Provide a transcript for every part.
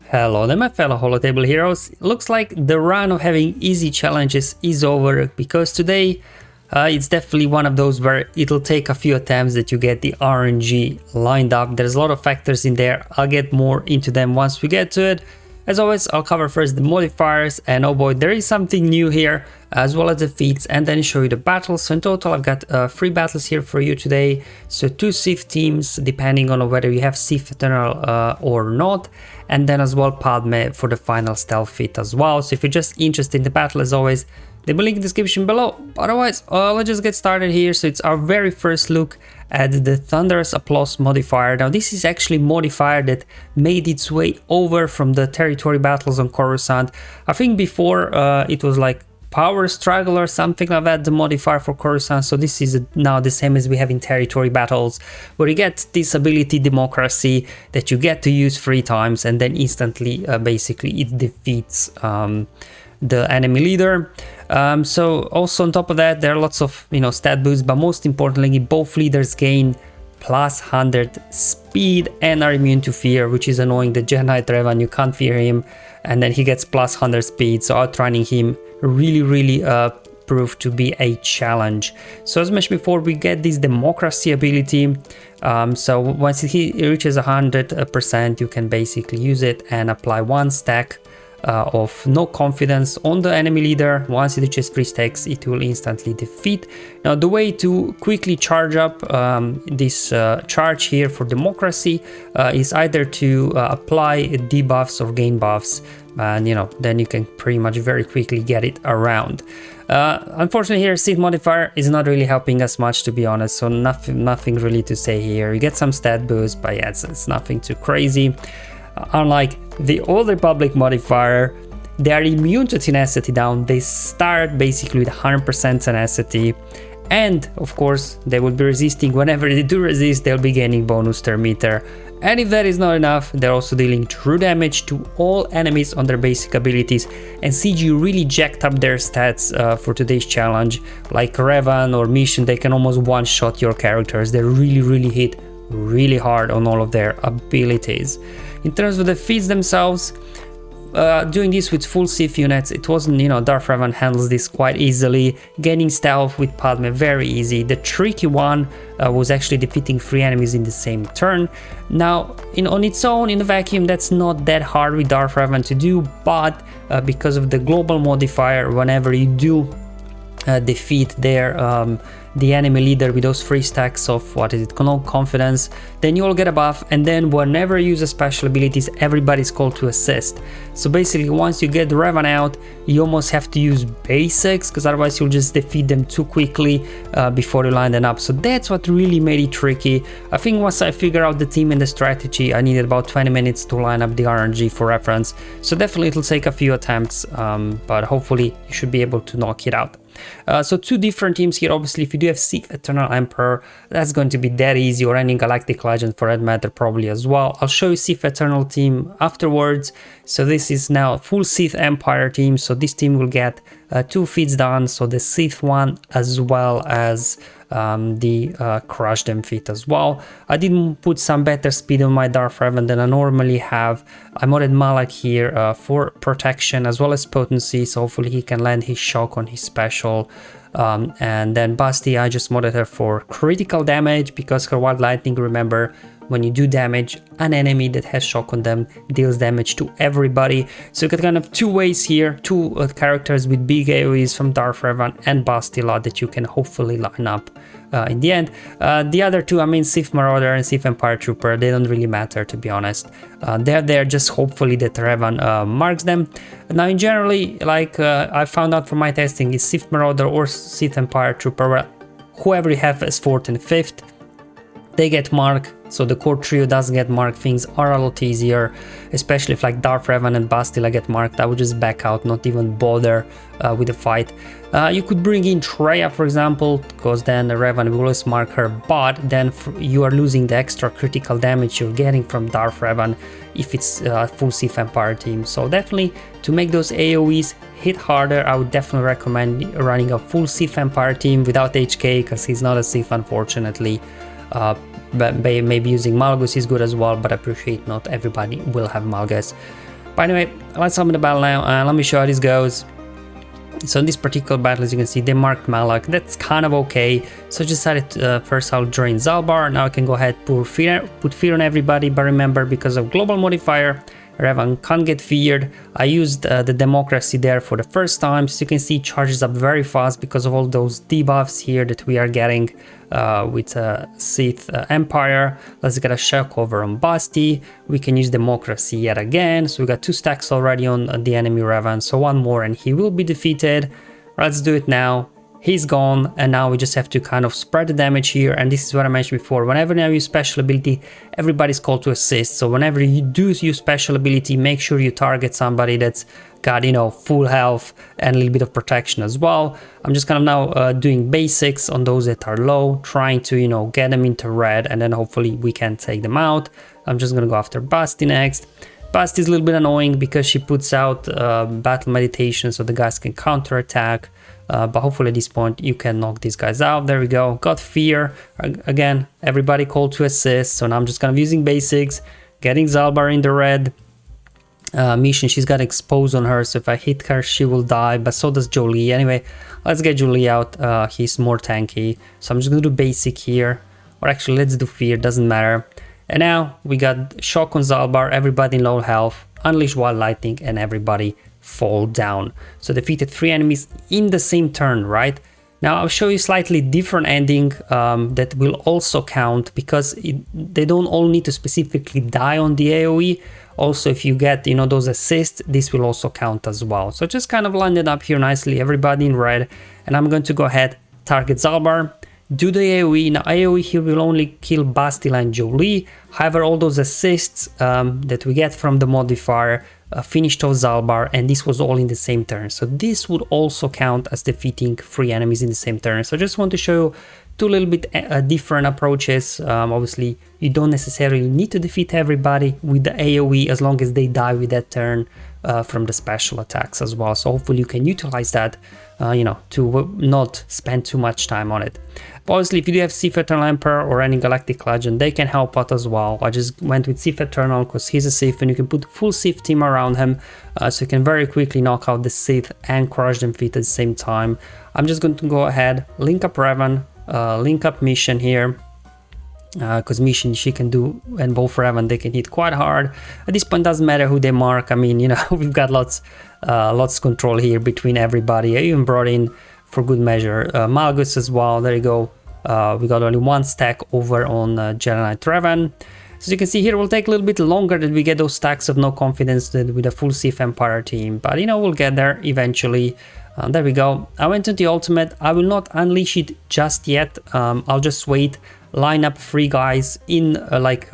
Hello there my fellow holotable heroes. Looks like the run of having easy challenges is over, because today it's definitely one of those where it'll take a few attempts that you get the RNG lined up. There's a lot of factors in there. I'll get more into them once we get to it. As always, I'll cover first the modifiers, and oh boy, there is something new here, as well as the feats, and then show you the battles. So in total, I've got 3 battles here for you today. So 2 Sith teams, depending on whether you have Sith Eternal or not, and then as well Padme for the final stealth feat as well. So if you're just interested in the battle, as always, there'll be a link in the description below. Otherwise, let's just get started here. So it's our very first look at the Thunderous Applause modifier. Now this is actually a modifier that made its way over from the territory battles on Coruscant. I think before it was like Power Struggle or something like that, the modifier for Coruscant. So this is now the same as we have in territory battles, where you get this ability Democracy that you get to use 3 times, and then instantly basically it defeats the enemy leader. So also on top of that, there are lots of stat boosts, but most importantly, both leaders gain plus 100 speed and are immune to fear, which is annoying. The Jedi Revan, you can't fear him, and then he gets plus 100 speed, so outrunning him really proved to be a challenge. So as mentioned before, we get this Democracy ability. So once he reaches 100%, you can basically use it and apply 1 stack of no confidence on the enemy leader. Once it reaches 3 stacks, it will instantly defeat. Now the way to quickly charge up this charge here for Democracy is either to apply debuffs or gain buffs, and then you can pretty much very quickly get it around. Unfortunately here, Sith modifier is not really helping us much, to be honest, so nothing really to say here. You get some stat boost, but yeah, it's nothing too crazy. Unlike the Old Republic modifier, they are immune to tenacity down. They start basically with 100% tenacity, and of course they will be resisting. Whenever they do resist, they'll be gaining bonus turn meter. And if that is not enough, they're also dealing true damage to all enemies on their basic abilities. And CG really jacked up their stats for today's challenge. Like Revan or Mission, they can almost one-shot your characters. They really hit really hard on all of their abilities. In terms of the feats themselves, doing this with full Sith units, it wasn't, Darth Revan handles this quite easily. Gaining stealth with Padme, very easy. The tricky one was actually defeating 3 enemies in the same turn. Now, on its own, in a vacuum, that's not that hard with Darth Revan to do, but because of the global modifier, whenever you do defeat the enemy leader with those 3 stacks of no confidence, then you all get a buff, and then whenever you use a special abilities, everybody's called to assist. So basically, once you get Revan out, you almost have to use basics, because otherwise you'll just defeat them too quickly before you line them up. So that's what really made it tricky. I think once I figured out the team and the strategy, I needed about 20 minutes to line up the RNG for reference. So definitely it'll take a few attempts, but hopefully you should be able to knock it out. So 2 different teams here. Obviously, if you do have Sith Eternal Emperor, that's going to be that easy, or any Galactic Legend for that matter probably as well. I'll show you Sith Eternal team afterwards. So this is now a full Sith Empire team, so this team will get 2 feats done, so the Sith one as well as the Crush Them feat as well. I did put some better speed on my Darth Revan than I normally have. I modded Malak here for protection as well as potency, so hopefully he can land his shock on his special. And then Basti, I just modded her for critical damage, because her Wild Lightning, remember, when you do damage, an enemy that has shock on them deals damage to everybody. So you got kind of 2 ways here, 2 characters with big AoEs from Darth Revan and Bastila that you can hopefully line up in the end. The other 2, Sith Marauder and Sith Empire Trooper, they don't really matter, to be honest. They're there just hopefully that Revan marks them. Now, in generally, like I found out from my testing, is Sith Marauder or Sith Empire Trooper, well, whoever you have as 4th and 5th, they get marked. So the core trio does get marked. Things are a lot easier, especially if like Darth Revan and Bastila get marked. I would just back out, not even bother with the fight. You could bring in Traya, for example, because then Revan will always mark her, but then you are losing the extra critical damage you're getting from Darth Revan if it's a full Sith Empire team. So definitely, to make those AoEs hit harder, I would definitely recommend running a full Sith Empire team without HK, because he's not a Sith, unfortunately. But maybe using Malgus is good as well, but I appreciate not everybody will have Malgus. By the way, let's hop in the battle now, and let me show how this goes. So in this particular battle, as you can see, they marked Malak. That's kind of okay. So I decided first I'll drain Zalbar. Now I can go ahead put fear on everybody. But remember, because of global modifier, Revan can't get feared. I used the democracy there for the first time. So you can see it charges up very fast because of all those debuffs here that we are getting with Sith Empire. Let's get a shock over on Basti. We can use democracy yet again. So we got 2 stacks already on the enemy Revan. So 1 more and he will be defeated. Let's do it now. He's gone, and now we just have to kind of spread the damage here. And this is what I mentioned before, whenever you use special ability, everybody's called to assist. So whenever you do use special ability, make sure you target somebody that's got, you know, full health and a little bit of protection as well. I'm just kind of now doing basics on those that are low, trying to, you know, get them into red, and then hopefully we can take them out. I'm just gonna go after Basti next. Basti is a little bit annoying because she puts out battle meditation so the guys can counterattack. But hopefully at this point you can knock these guys out. There we go. Got fear. Again, everybody called to assist. So now I'm just kind of using basics, getting Zalbar in the red. Mission, she's got exposed on her, so if I hit her she will die, but so does Jolie. Anyway, let's get Jolie out. He's more tanky, so I'm just gonna do basic here, or actually let's do fear, doesn't matter. And now we got shock on Zalbar, everybody in low health, unleash wild lightning, and everybody fall down. So defeated 3 enemies in the same turn, right? Now I'll show you slightly different ending that will also count, because they don't all need to specifically die on the AoE. Also, if you get, you know, those assists, this will also count as well. So just kind of lined it up here nicely, everybody in red, and I'm going to go ahead, target Zalbar, do the AoE. Now AoE here will only kill Bastille and Jolie. However, all those assists that we get from the modifier finished off Zalbar, and this was all in the same turn. So this would also count as defeating 3 enemies in the same turn. So I just want to show you 2 little bit different approaches. Obviously, you don't necessarily need to defeat everybody with the AoE as long as they die with that turn from the special attacks as well. So hopefully you can utilize that, you know, to not spend too much time on it. But obviously, if you do have Sith Eternal Emperor or any Galactic Legend, they can help out as well. I just went with Sith Eternal because he's a Sith and you can put full Sith team around him, so you can very quickly knock out the Sith and crush them feet at the same time. I'm just going to go ahead, link up Revan, link up Mission here, because Mission she can do, and both Revan they can hit quite hard. At this point doesn't matter who they mark. I mean, you know, we've got lots of control here between everybody. I even brought in, for good measure, Malgus as well. There you go. We got only 1 stack over on Jedi Knight Revan. So you can see here it will take a little bit longer that we get those stacks of no confidence with a full Sith Empire team, but you know, we'll get there eventually. There we go. I went to the ultimate. I will not unleash it just yet. I'll just wait, line up 3 guys in like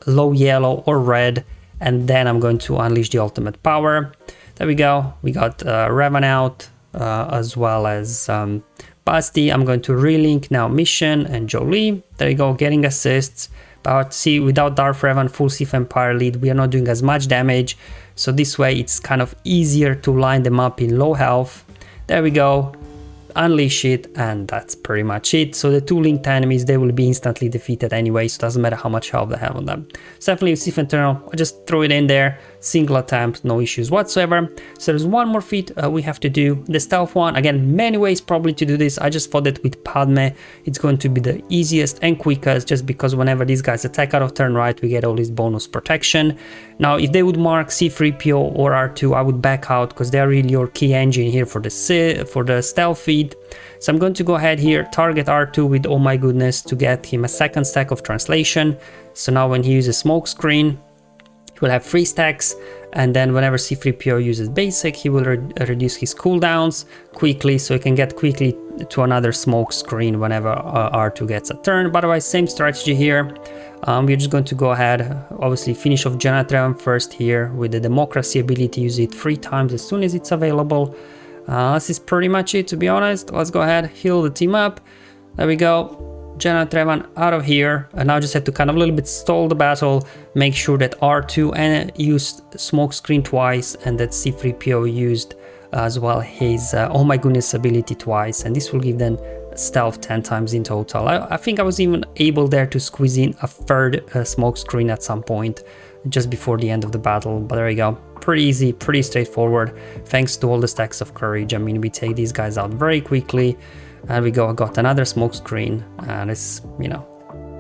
low yellow or red, and then I'm going to unleash the ultimate power. There we go. We got Revan out as well as Basti. I'm going to relink now Mission and Jolie. There you go, getting assists. But see, without Darth Revan full Sith Empire lead, we are not doing as much damage. So this way it's kind of easier to line them up in low health. There we go, unleash it, and that's pretty much it. So the 2 linked enemies, they will be instantly defeated anyway, so it doesn't matter how much health they have on them. So definitely with Sith Eternal, I just throw it in there, single attempt, no issues whatsoever. So there's one more feat we have to do, the stealth one. Again, many ways probably to do this. I just thought that with Padme it's going to be the easiest and quickest, just because whenever these guys attack out of turn right, we get all this bonus protection. Now if they would mark C-3PO or R2, I would back out, because they're really your key engine here for the stealth feat. So I'm going to go ahead here, target R2 with oh my goodness to get him a 2nd stack of translation. So now when he uses smoke screen, he will have 3 stacks, and then whenever C-3PO uses basic, he will reduce his cooldowns quickly, so he can get quickly to another smoke screen whenever R2 gets a turn. But otherwise, same strategy here. We're just going to go ahead, obviously finish off Jedi Revan first here with the democracy ability, use it 3 times as soon as it's available. This is pretty much it, to be honest. Let's go ahead, heal the team up. There we go. Jedi Revan out of here, and now I just had to kind of a little bit stall the battle, make sure that R2 used smoke screen twice, and that C-3PO used as well his oh my goodness ability twice, and this will give them stealth 10 times in total. I think I was even able there to squeeze in a 3rd smoke screen at some point just before the end of the battle, but there you go. pretty easy, pretty straightforward, thanks to all the stacks of courage. I mean, we take these guys out very quickly, and we got another smoke screen, and it's, you know,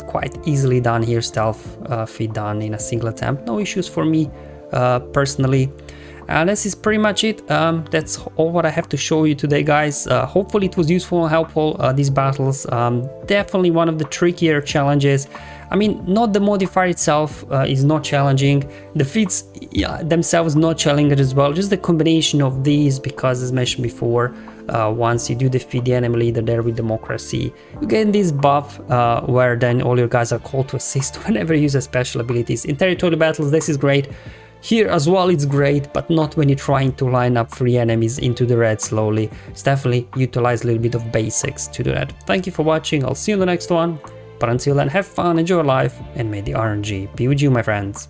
quite easily done here, stealth feed done in a single attempt. No issues for me personally. And this is pretty much it. That's all what I have to show you today, guys. Hopefully it was useful and helpful, these battles. Definitely one of the trickier challenges. I mean, not the modifier itself is not challenging. The feats themselves not challenging as well. Just the combination of these, because as mentioned before, once you do defeat the enemy leader there with democracy, you get this buff where then all your guys are called to assist whenever you use a special abilities. In territorial battles, this is great. Here as well it's great, but not when you're trying to line up 3 enemies into the red slowly. It's definitely utilize a little bit of basics to do that. Thank you for watching, I'll see you in the next one. But until then, have fun, enjoy life, and may the RNG be with you, my friends.